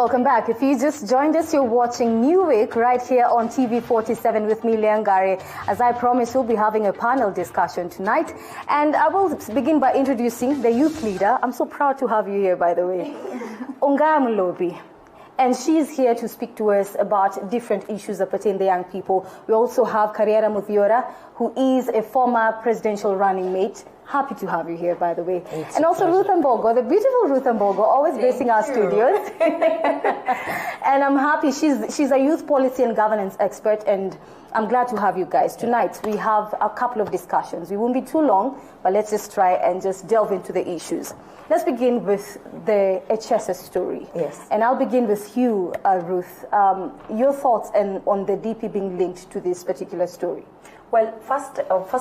Welcome back. If you just joined us, you're watching New Week right here on TV 47 with me, Liangari. As I promised, we'll be having a panel discussion tonight. And I will begin by introducing the youth leader. I'm so proud to have you here, by the way. Ongam Lobi. And she's here to speak to us about different issues that pertain to young people. We also have Kariara Muthiora, who is a former presidential running mate. Happy to have you here, by the way. And also Ruth Mbogo, the beautiful Ruth Mbogo, always gracing our studios. And I'm happy. She's a youth policy and governance expert, and I'm glad to have you guys. Tonight, we have a couple of discussions. We won't be too long, but let's just try and just delve into the issues. Let's begin with the HSS story. Yes. And I'll begin with you, Ruth. Your thoughts on the DP being linked to this particular story. Well, first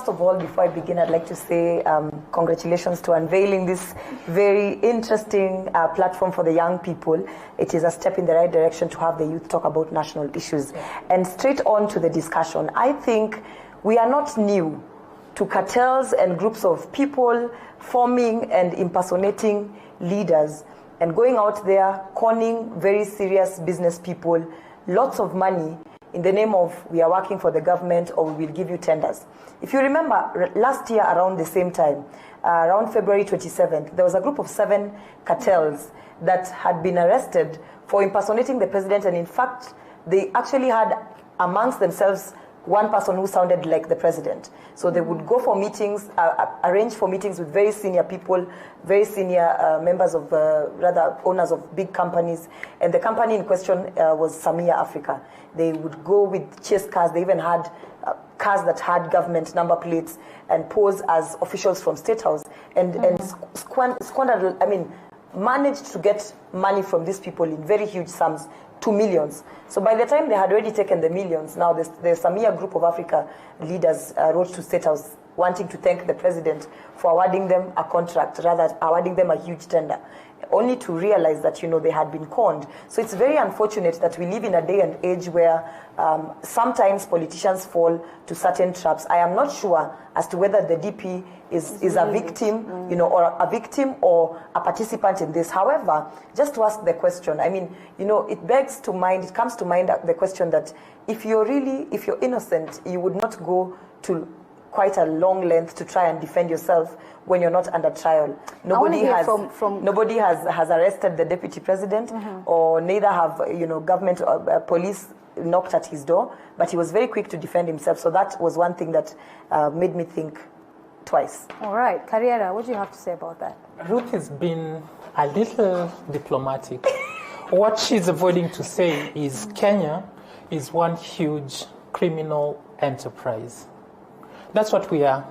of all, before I begin, I'd like to say congratulations to unveiling this very interesting platform for the young people. It is a step in the right direction to have the youth talk about national issues. And straight on to the discussion, I think we are not new to cartels and groups of people forming and impersonating leaders and going out there conning very serious business people lots of money in the name of we are working for the government or we will give you tenders. If you remember, last year around the same time, around February 27th, there was a group of 7 cartels that had been arrested for impersonating the president, and in fact, they actually had amongst themselves one person who sounded like the president. So they would go for meetings, arrange for meetings with very senior people, very senior members of, rather owners of big companies. And the company in question was Samia Africa. They would go with chase cars. They even had cars that had government number plates and pose as officials from State House and squandered, managed to get money from these people in very huge sums, to millions. So by the time they had already taken the millions, now the Samia Group of Africa leaders wrote to State House wanting to thank the president for awarding them a contract, rather awarding them a huge tender, only to realize that, they had been conned. So it's very unfortunate that we live in a day and age where sometimes politicians fall to certain traps. I am not sure as to whether the DP is a victim, or a victim or a participant in this. However, just to ask the question, it comes to mind the question that if you're innocent, you would not go to quite a long length to try and defend yourself when you're not under trial. Nobody has arrested the deputy president, or neither have government or police knocked at his door, but he was very quick to defend himself. So that was one thing that made me think twice. All right, Kariara, what do you have to say about that? Ruth has been a little diplomatic. What she's avoiding to say is Kenya is one huge criminal enterprise. That's what we are,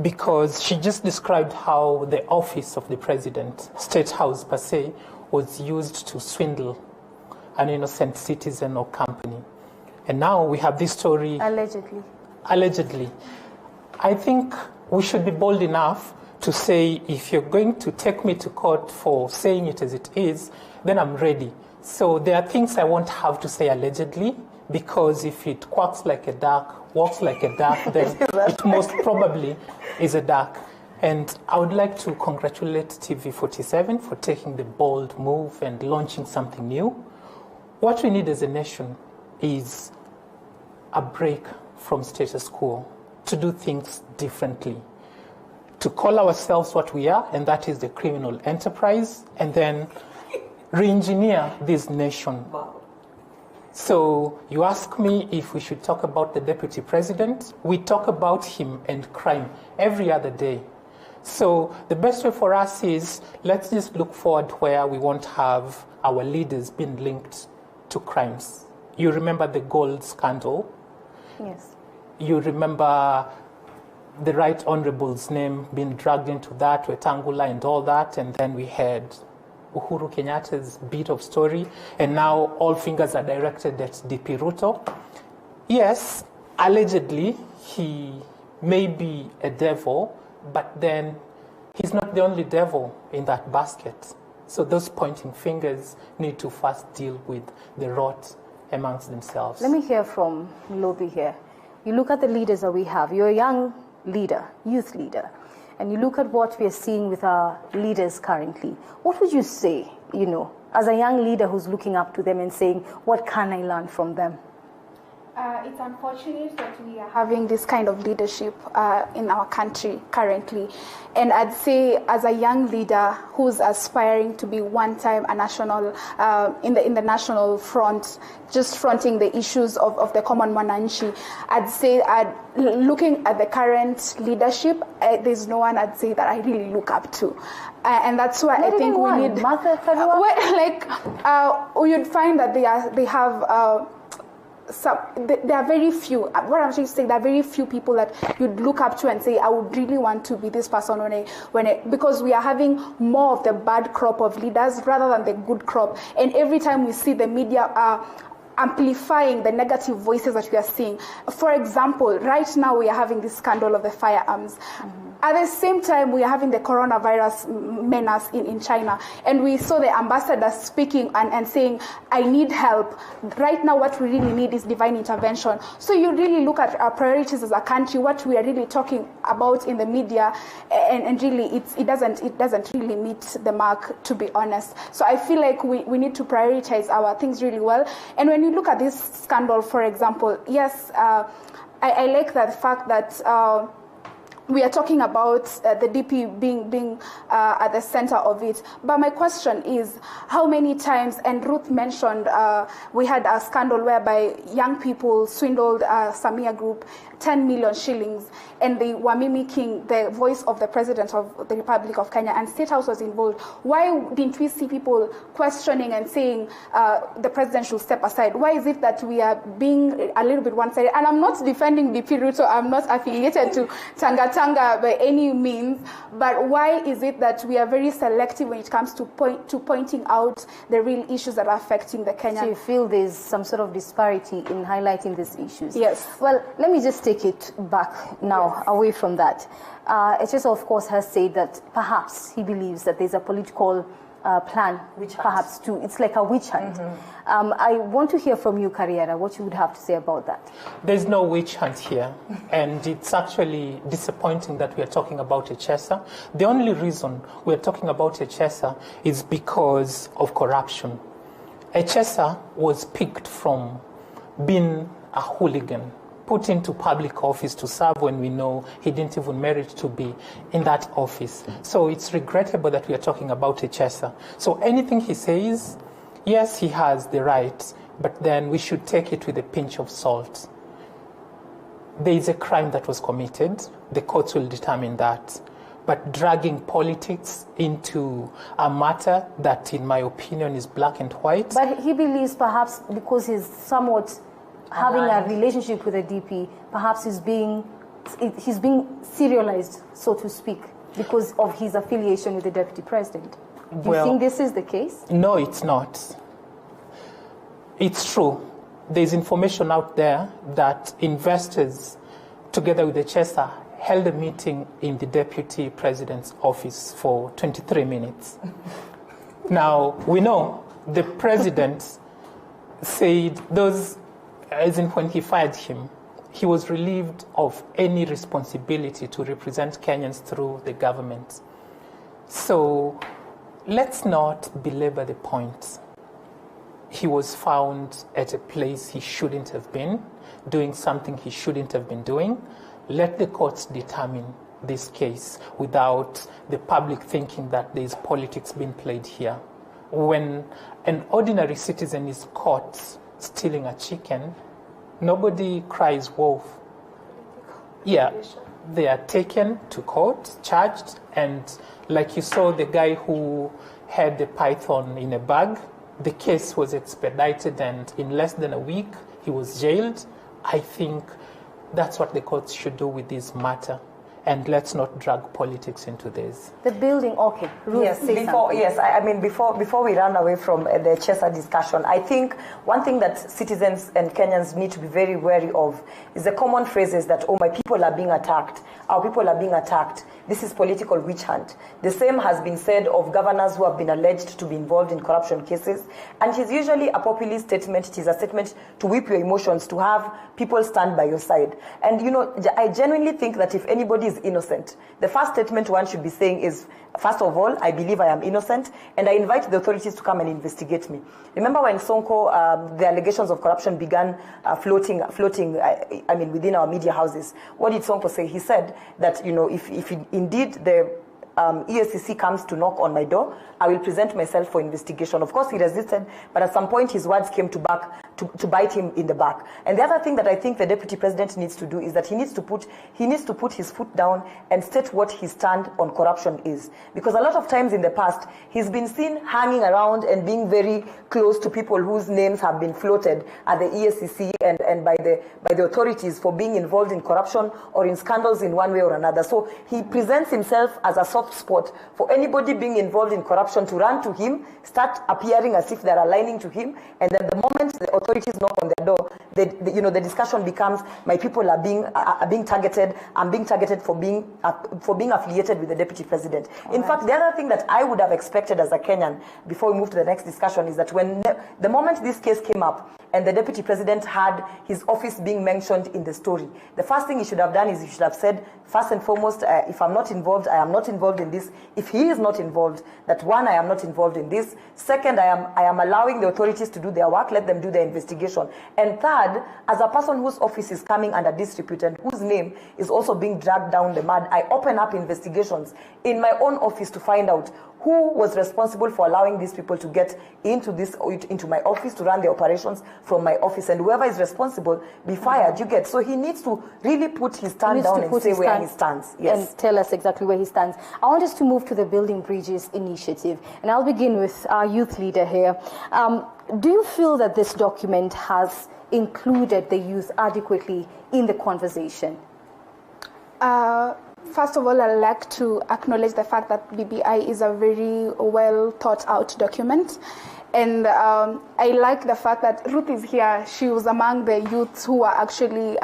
because she just described how the office of the president, State House per se, was used to swindle an innocent citizen or company. And now we have this story. Allegedly. I think we should be bold enough to say, if you're going to take me to court for saying it as it is, then I'm ready. So there are things I won't have to say allegedly, because if it quacks like a duck, walks like a duck, then it most probably is a duck. And I would like to congratulate TV47 for taking the bold move and launching something new. What we need as a nation is a break from status quo, to do things differently, to call ourselves what we are, and that is the criminal enterprise, and then re-engineer this nation. Wow. So you ask me if we should talk about the deputy president. We talk about him and crime every other day. So the best way for us is, let's just look forward where we won't have our leaders being linked to crimes. You remember the gold scandal? Yes. You remember the Right Honorable's name being dragged into that, Wetangula and all that, and then we had Uhuru Kenyatta's bit of story, and now all fingers are directed at DP Ruto. Yes, allegedly, he may be a devil, but then he's not the only devil in that basket. So those pointing fingers need to first deal with the rot amongst themselves. Let me hear from Lobi here. You look at the leaders that we have. You're a young leader, youth leader. and you look at what we are seeing with our leaders currently, what would you say, as a young leader who's looking up to them and saying, what can I learn from them? It's unfortunate that we are having this kind of leadership in our country currently. And I'd say, as a young leader who's aspiring to be one time a national, in the national front, just fronting the issues of the common mwananchi, I'd say, looking at the current leadership, there's no one I'd say that I really look up to. And that's why I think we need... Muthiora Kariara? You'd find that they have... there are very few. What I'm trying to say, there are very few people that you'd look up to and say, I would really want to be this person because we are having more of the bad crop of leaders rather than the good crop. And every time we see the media amplifying the negative voices that we are seeing. For example, right now we are having this scandal of the firearms. Mm-hmm. At the same time, we are having the coronavirus menace in China. And we saw the ambassador speaking and saying, I need help. Right now, what we really need is divine intervention. So you really look at our priorities as a country, what we are really talking about in the media, and really it doesn't really meet the mark, to be honest. So I feel like we need to prioritize our things really well. And when you look at this scandal, for example, yes, I like the fact that we are talking about the DP being at the center of it. But my question is, how many times, and Ruth mentioned, we had a scandal whereby young people swindled Samia Group 10 million shillings, and they were mimicking the voice of the President of the Republic of Kenya, and State House was involved. Why didn't we see people questioning and saying the President should step aside? Why is it that we are being a little bit one-sided? And I'm not defending DP Ruto, I'm not affiliated to Tanga by any means, but why is it that we are very selective when it comes to pointing out the real issues that are affecting the Kenyan? So you feel there's some sort of disparity in highlighting these issues? Yes. Well, let me just take it back now, away from that. HS, of course, has said that perhaps he believes that there's a political plan, perhaps it's like a witch hunt. Mm-hmm. I want to hear from you, Kariara, what you would have to say about that. There's no witch hunt here, and it's actually disappointing that we are talking about Echesa. The only reason we're talking about Echesa is because of corruption. Echesa was picked from being a hooligan, put into public office to serve when we know he didn't even merit to be in that office. So it's regrettable that we are talking about Echesa. So anything he says, yes, he has the right, but then we should take it with a pinch of salt. There is a crime that was committed. The courts will determine that. But dragging politics into a matter that, in my opinion, is black and white. But he believes perhaps because he's somewhat having a relationship with the DP, perhaps he's being serialized, so to speak, because of his affiliation with the Deputy President. Do you think this is the case? No, it's not. It's true. There's information out there that investors, together with the Echesa, held a meeting in the Deputy President's office for 23 minutes. Now, we know the President said those, as in when he fired him, he was relieved of any responsibility to represent Kenyans through the government. So let's not belabor the point. He was found at a place he shouldn't have been, doing something he shouldn't have been doing. Let the courts determine this case without the public thinking that there is politics being played here. When an ordinary citizen is caught stealing a chicken, nobody cries wolf. Yeah, they are taken to court, charged, and like you saw the guy who had the python in a bag, the case was expedited, and in less than a week he was jailed. I think that's what the courts should do with this matter. And let's not drag politics into this. The building, okay. Ruth, yes, before we run away from the Echesa discussion, I think one thing that citizens and Kenyans need to be very wary of is the common phrases that, oh, my people are being attacked, our people are being attacked. This is political witch hunt. The same has been said of governors who have been alleged to be involved in corruption cases. And it is usually a populist statement. It is a statement to whip your emotions, to have people stand by your side. And, I genuinely think that if anybody is innocent. The first statement one should be saying is, first of all, I believe I am innocent, and I invite the authorities to come and investigate me. Remember when Sonko, the allegations of corruption began floating, within our media houses. What did Sonko say? He said that, if indeed the EACC comes to knock on my door, I will present myself for investigation. Of course, he resisted, but at some point his words came to bite him in the back. And the other thing that I think the deputy president needs to do is that he needs to put his foot down and state what his stand on corruption is. Because a lot of times in the past, he's been seen hanging around and being very close to people whose names have been floated at the EACC and by the authorities for being involved in corruption or in scandals in one way or another. So he presents himself as a soft spot for anybody being involved in corruption to run to him, start appearing as if they're aligning to him, and then the moment the authorities knock on their door, the discussion becomes, my people are being targeted. I'm being targeted for being affiliated with the deputy president. In fact, the other thing that I would have expected as a Kenyan before we move to the next discussion is that when the moment this case came up and the deputy president had his office being mentioned in the story, the first thing he should have done is he should have said, first and foremost, if I'm not involved, I am not involved in this. If he is not involved, that one, I am not involved in this. Second, I am allowing the authorities to do their work, let them do their investigation. And third, as a person whose office is coming under disrepute and whose name is also being dragged down the mud, I open up investigations in my own office to find out who was responsible for allowing these people to get into my office to run the operations from my office, and whoever is responsible be fired. You get, so he needs to really put his stand down and say where he stands. Yes, and tell us exactly where he stands. I want us to move to the Building Bridges initiative, and I'll begin with our youth leader here. Do you feel that this document has included the youth adequately in the conversation? First of all, I'd like to acknowledge the fact that BBI is a very well thought out document. And I like the fact that Ruth is here. She was among the youths who are actually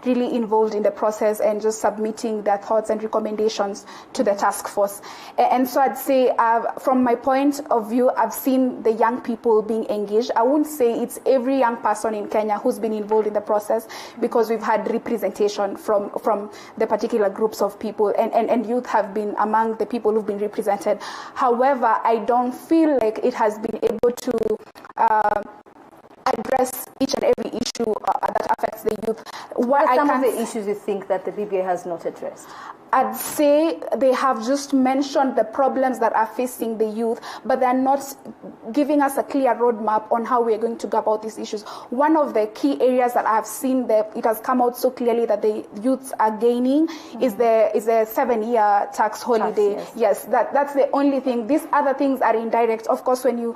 really involved in the process and just submitting their thoughts and recommendations to the task force. And so I'd say, from my point of view, I've seen the young people being engaged. I wouldn't say it's every young person in Kenya who's been involved in the process, because we've had representation from the particular groups of people, and youth have been among the people who've been represented. However, I don't feel like it has been able to address each and every issue that affects the youth. What are some of the issues you think that the BBI has not addressed? I'd say they have just mentioned the problems that are facing the youth, but they're not giving us a clear roadmap on how we're going to go about these issues. One of the key areas that I've seen that it has come out so clearly that the youths are gaining is the 7-year tax holiday. Yes, that's the only thing. These other things are indirect. Of course, when you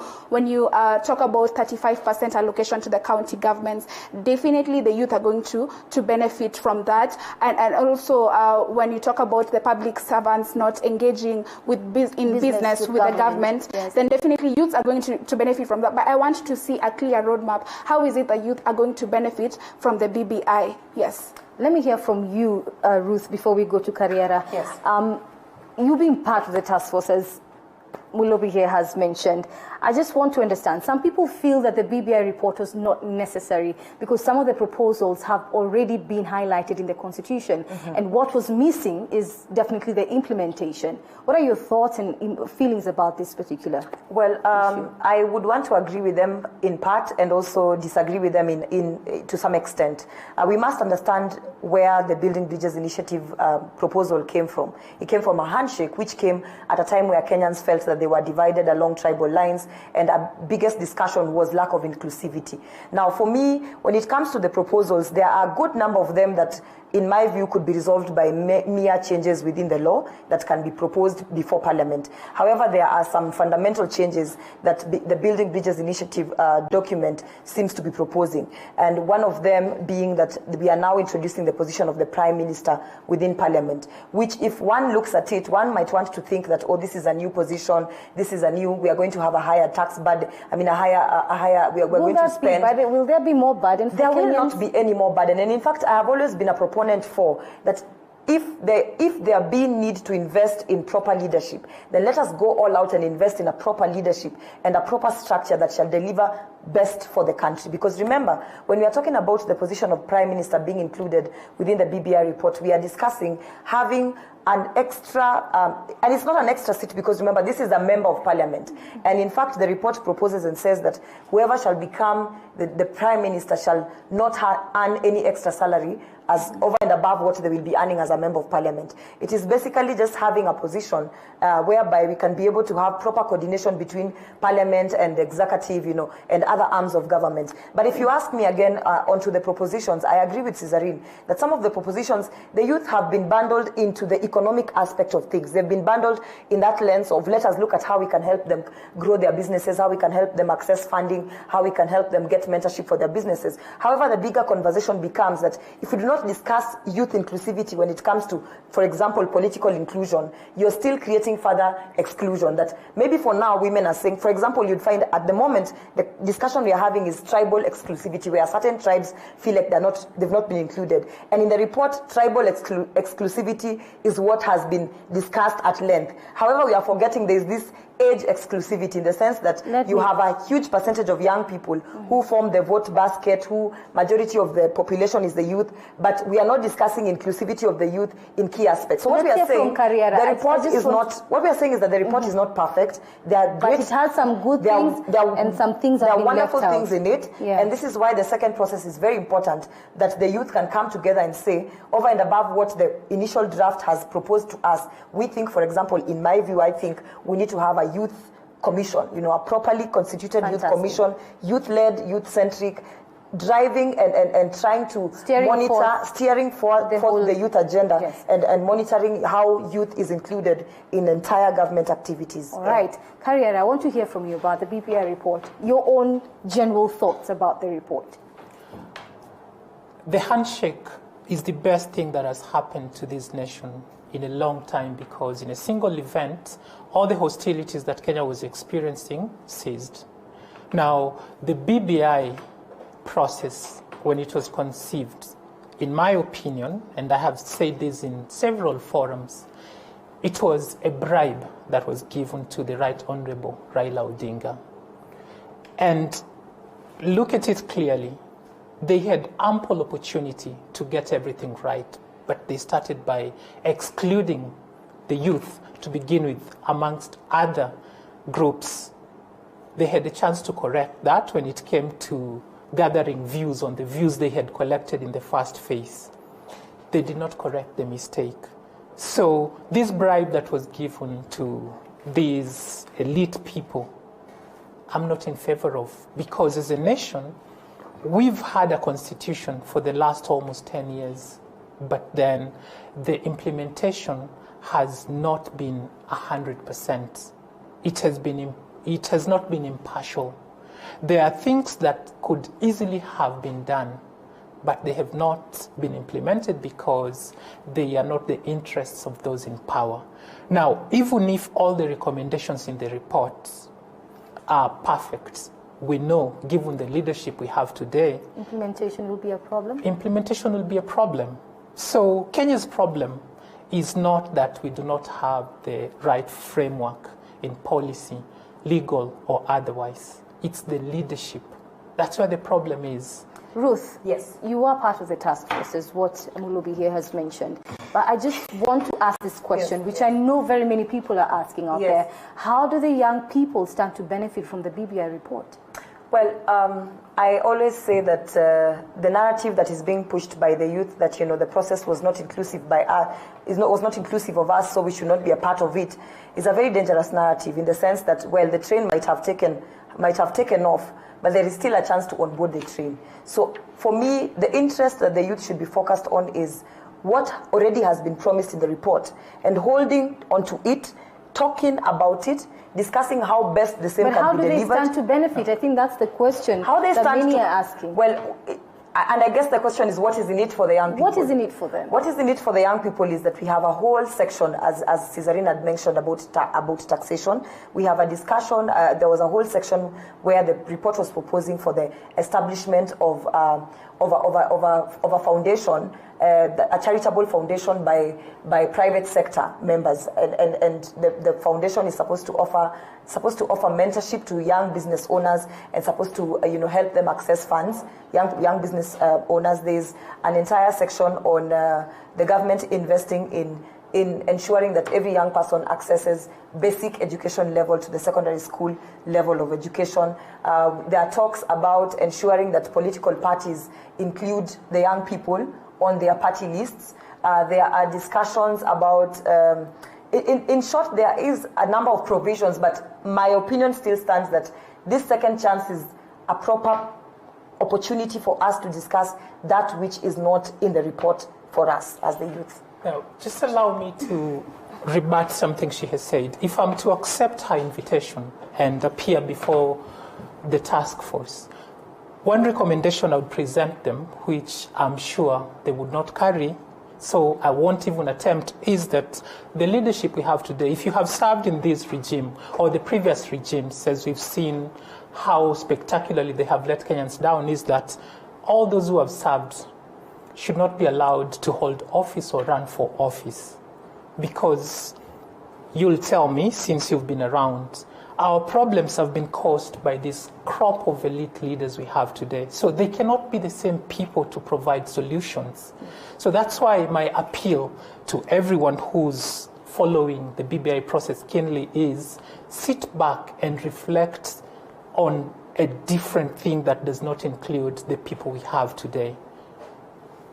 talk about 35% allocation to the county governments, definitely the youth are going to benefit from that. And also when you talk about the public servants not engaging with business with the government, then definitely youths are going to benefit from that. But I want to see a clear roadmap. How is it that youth are going to benefit from the BBI? Yes. Let me hear from you, Ruth, before we go to Kariara. Yes. You being part of the task force, as Mulobi here has mentioned, I just want to understand. Some people feel that the BBI report was not necessary because some of the proposals have already been highlighted in the Constitution. And what was missing is definitely the implementation. What are your thoughts and feelings about this particular issue? I would want to agree with them in part and also disagree with them to some extent. We must understand where the Building Bridges Initiative proposal came from. It came from a handshake, which came at a time where Kenyans felt that they were divided along tribal lines, and our biggest discussion was lack of inclusivity. Now, for me, when it comes to the proposals, there are a good number of them that, in my view, could be resolved by mere changes within the law that can be proposed before Parliament. However, there are some fundamental changes that the Building Bridges Initiative document seems to be proposing. And one of them being that we are now introducing the position of the Prime Minister within Parliament, which, if one looks at it, one might want to think that, oh, this is a new position, we are going to have a higher tax burden, we're going to spend. Will there be more burden for There will Kenyans? not be any more burden. And in fact, I have always been a proponent for that. if there be need to invest in proper leadership, then let us go all out and invest in a proper leadership and a proper structure that shall deliver best for the country. Because remember, when we are talking about the position of Prime Minister being included within the BBI report, we are discussing having an extra, and it's not an extra seat, because remember, this is a member of parliament. And in fact, the report proposes and says that whoever shall become the Prime Minister shall not earn any extra salary as over and above what they will be earning as a member of parliament. It is basically just having a position whereby we can be able to have proper coordination between parliament and the executive, and other arms of government. But if you ask me again onto the propositions, I agree with Cesarine that some of the propositions, the youth have been bundled into the economic aspect of things. They've been bundled in that lens of let us look at how we can help them grow their businesses, how we can help them access funding, how we can help them get mentorship for their businesses. However, the bigger conversation becomes that if we do not discuss youth inclusivity when it comes to, for example, political inclusion, you're still creating further exclusion. That maybe for now women are saying, for example, you'd find at the moment the discussion we are having is tribal exclusivity, where certain tribes feel like they've not been included. And in the report, tribal exclusivity is what has been discussed at length. However, we are forgetting there's this age exclusivity, in the sense that you have a huge percentage of young people who form the vote basket, who majority of the population is the youth, but we are not discussing inclusivity of the youth in key aspects. So what we are saying, the report is not, what we are saying is that the report is not perfect. There are great, but it has some good things and some things there have are been wonderful left things out. in it, and this is why the second process is very important, that the youth can come together and say, over and above what the initial draft has proposed to us, we think, for example, in my view, I think we need to have a youth commission, a properly constituted youth commission, youth-led, youth-centric, driving and trying to steering for the youth agenda, and monitoring how youth is included in entire government activities. All right. Kariara, I want to hear from you about the BPI report, your own general thoughts about the report. The handshake is the best thing that has happened to this nation in a long time, because in a single event, all the hostilities that Kenya was experiencing ceased. Now, the BBI process, when it was conceived, in my opinion, and I have said this in several forums, it was a bribe that was given to the Right Honorable Raila Odinga. And look at it clearly. They had ample opportunity to get everything right, but they started by excluding the youth to begin with amongst other groups. They had a chance to correct that when it came to gathering views on the views they had collected in the first phase. They did not correct the mistake. So this bribe that was given to these elite people, I'm not in favor of, because as a nation, we've had a constitution for the last almost 10 years, but then the implementation has not been 100%. It has not been impartial. There are things that could easily have been done, but they have not been implemented because they are not the interests of those in power. Now, even if all the recommendations in the report are perfect, we know, given the leadership we have today, implementation will be a problem? Implementation will be a problem. So Kenya's problem is not that we do not have the right framework in policy, legal or otherwise. It's the leadership. That's where the problem is. Ruth, yes, you are part of the task force, is what Mulubi here has mentioned. But I just want to ask this question, which I know very many people are asking out there. How do the young people stand to benefit from the BBI report? Well, I always say that the narrative that is being pushed by the youth, that the process was not inclusive by us, was not inclusive of us, so we should not be a part of it, is a very dangerous narrative, in the sense that, well, the train might have taken off, but there is still a chance to onboard the train. So for me, the interest that the youth should be focused on is what already has been promised in the report, and holding onto it, talking about it, discussing how best the same can be delivered. But how do they stand to benefit? I think that's the question that many are asking. Well, and I guess the question is, what is in it for the young people? What is in it for them? What is in it for the young people is that we have a whole section, as Cesarine had mentioned, about taxation. We have a discussion. There was a whole section where the report was proposing for the establishment of a foundation a charitable foundation by private sector members, and the foundation is supposed to offer mentorship to young business owners and supposed to help them access funds. Young business owners. There's an entire section on the government investing in ensuring that every young person accesses basic education level to the secondary school level of education. There are talks about ensuring that political parties include the young people on their party lists. There are discussions about, in short, there is a number of provisions, but my opinion still stands that this second chance is a proper opportunity for us to discuss that which is not in the report for us as the youth. Now, just allow me to rebut something she has said. If I'm to accept her invitation and appear before the task force, one recommendation I would present them, which I'm sure they would not carry, so I won't even attempt, is that the leadership we have today, if you have served in this regime or the previous regimes, as we've seen how spectacularly they have let Kenyans down, is that all those who have served should not be allowed to hold office or run for office. Because you'll tell me, since you've been around, our problems have been caused by this crop of elite leaders we have today. So they cannot be the same people to provide solutions. So that's why my appeal to everyone who's following the BBI process keenly is sit back and reflect on a different thing that does not include the people we have today.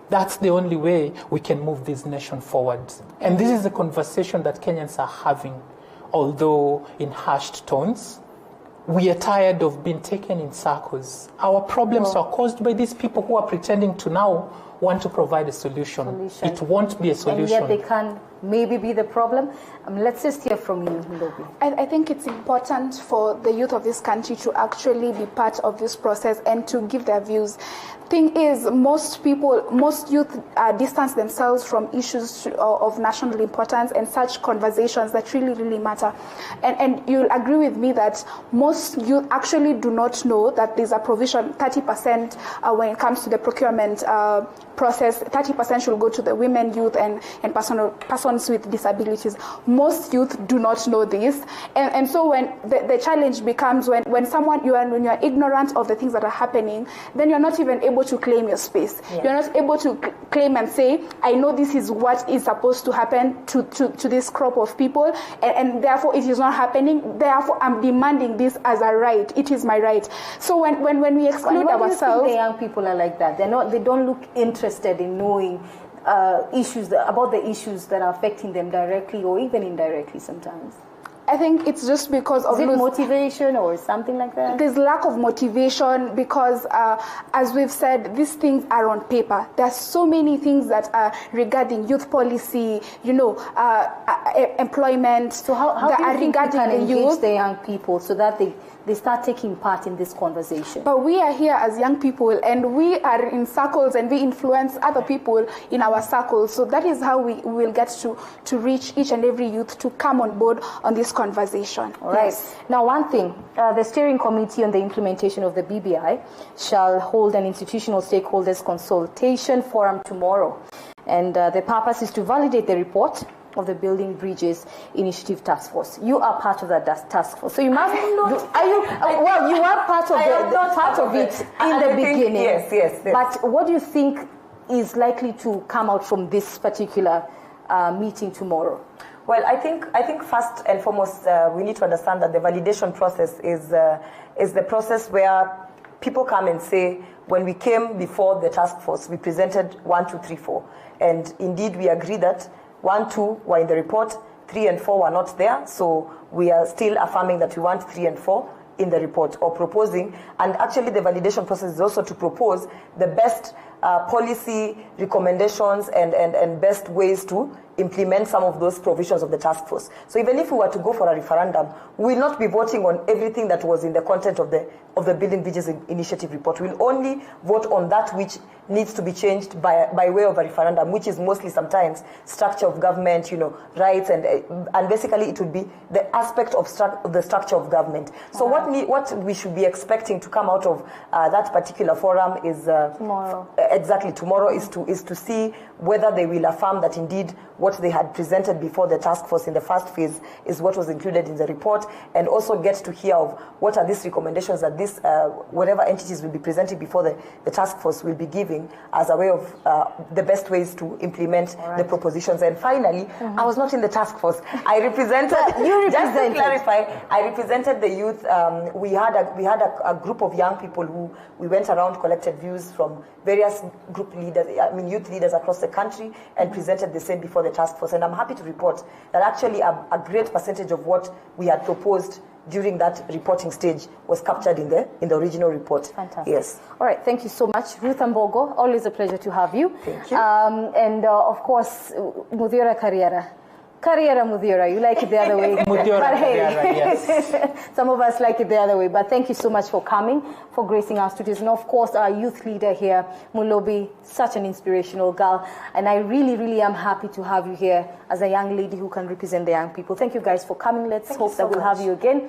That's the only way we can move this nation forward. And this is the conversation that Kenyans are having, although in hushed tones. We are tired of being taken in circles. Our problems are caused by these people who are pretending to now want to provide a solution. It won't be a solution. And yet they can maybe be the problem. Let's just hear from you, Ndobi. I think it's important for the youth of this country to actually be part of this process and to give their views. Thing is, most youth distance themselves from issues of national importance and such conversations that really matter. And you'll agree with me that most youth actually do not know that there's a provision, 30% when it comes to the procurement process, 30% should go to the women, youth, and persons with disabilities. Most youth do not know this. And so when the challenge becomes when you're ignorant of the things that are happening, then you're not even able to claim your space. Yeah. You're not able to claim and say, I know this is what is supposed to happen to this crop of people, and therefore it is not happening. Therefore, I'm demanding this as a right. It is my right. So when we exclude ourselves, do you think the young people are like that? They don't look interested in knowing about the issues that are affecting them directly or even indirectly sometimes. I think it's just because of motivation or something like that. There's lack of motivation because, as we've said, these things are on paper. There's so many things that are regarding youth policy, employment. So how do you think you can engage the young people so that they start taking part in this conversation? But we are here as young people, and we are in circles, and we influence other people in our circles. So that is how we will get to reach each and every youth to come on board on this conversation. All right. Yes. Now, one thing, the steering committee on the implementation of the BBI shall hold an institutional stakeholders consultation forum tomorrow. And the purpose is to validate the report of the Building Bridges Initiative Task Force. You are part of that task force, so you must. Well, you are part of it in the beginning. Yes. But what do you think is likely to come out from this particular meeting tomorrow? Well, I think first and foremost we need to understand that the validation process is the process where people come and say, when we came before the task force, we presented 1, 2, 3, 4, and indeed we agree that 1, 2 were in the report, 3 and 4 were not there, so we are still affirming that we want 3 and 4 in the report, or proposing. And actually the validation process is also to propose the best policy recommendations and best ways to implement some of those provisions of the task force. So even if we were to go for a referendum, we will not be voting on everything that was in the content of the Building Bridges Initiative report. We'll only vote on that which needs to be changed by way of a referendum, which is mostly sometimes structure of government, rights, and basically it would be the aspect of the structure of government. So what we should be expecting to come out of that particular forum is tomorrow. Exactly, tomorrow is to see whether they will affirm that indeed what they had presented before the task force in the first phase is what was included in the report, and also get to hear of what are these recommendations that this whatever entities will be presenting before the task force will be giving as a way of the best ways to implement the propositions. And finally, I was not in the task force. I represented. Just to clarify, I represented the youth. We had a group of young people who we went around, collected views from various youth leaders across the country, and presented the same before the task force. And I'm happy to report that actually a great percentage of what we had proposed during that reporting stage was captured in the original report. Fantastic. Yes. All right. Thank you so much, Ruth Ambogo. Always a pleasure to have you. Thank you. And of course, Muthiora Kariara. Kariara Muthiora, you like it the other way. Muthiora Kariara, yes. Some of us like it the other way. But thank you so much for coming, for gracing our studios. And of course, our youth leader here, Mulobi, such an inspirational girl. And I really, really am happy to have you here as a young lady who can represent the young people. Thank you guys for coming. Let's hope that we'll have you again.